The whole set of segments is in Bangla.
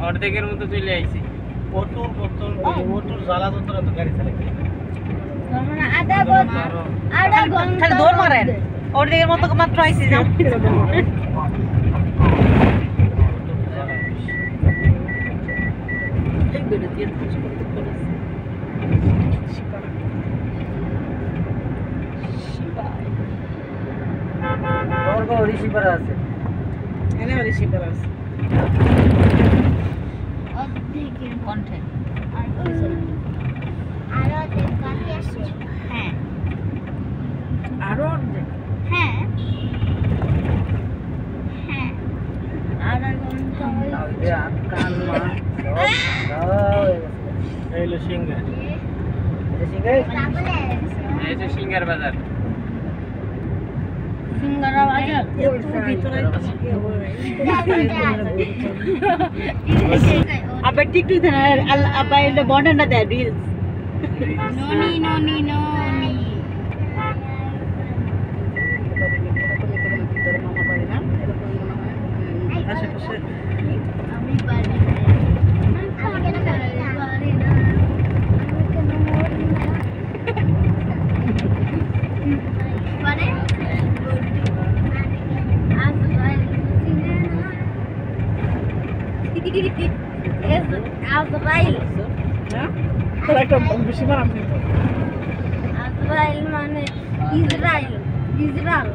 অর্ধেকের মতো চলে আইছি। ওটুর জ্বালা যন্ত্রণা তো গাড়ি চালাইতে আধা ঘন্টা দৌড় মারেন অর্ধেকের মতো মাত্র আইছি যাও রিসিভার আছে এনে রিসিভার আছে অর্ধেকের কণ্ঠে আর অর্ধেক বাকি আছে হ্যাঁ আরো অর্ধেক হ্যাঁ হ্যাঁ আধা ঘন্টা এইলো সিঙ্গার এই যে সিঙ্গার বাজার সিঙ্গারা বাজার আবার টিকটক দেন আবার এটা বন্ডনা দেয় রিলস ননি ননি ননি আশেপাশে আমি পারি আজরাইল তোরা একটা বেশি বার আমি আজরাইল মানে ইসরাইল ইসরাইল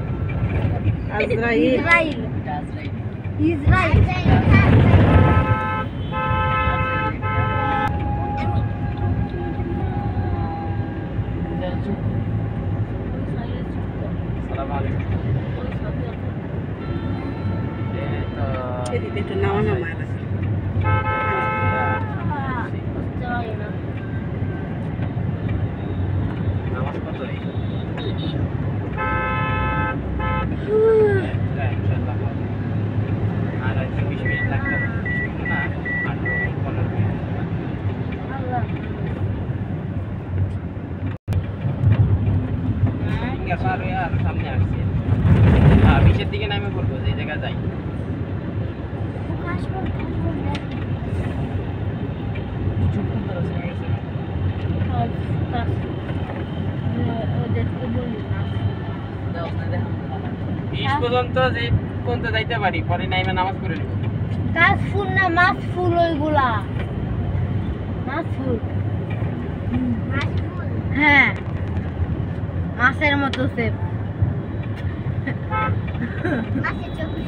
আজরাইল ইসরাইল সালাম আলাইকুম এদিকে তো নাও না মারা নামাজ কত রে আর 20 মিনিট লাগবে 20 মিনিট না 15 মিনিট আর সামনে আসছে বিশের দিকে নামে পড়বো যে জায়গা যাই পর্যন্ত যে পর্যন্ত যাইতে পারি পরে নাইমে নামাজ পড়ে নিব কাজ ফুল না মাছ ফুল ওইগুলা মাছ ফুল হ্যাঁ মাছের মতো সেপ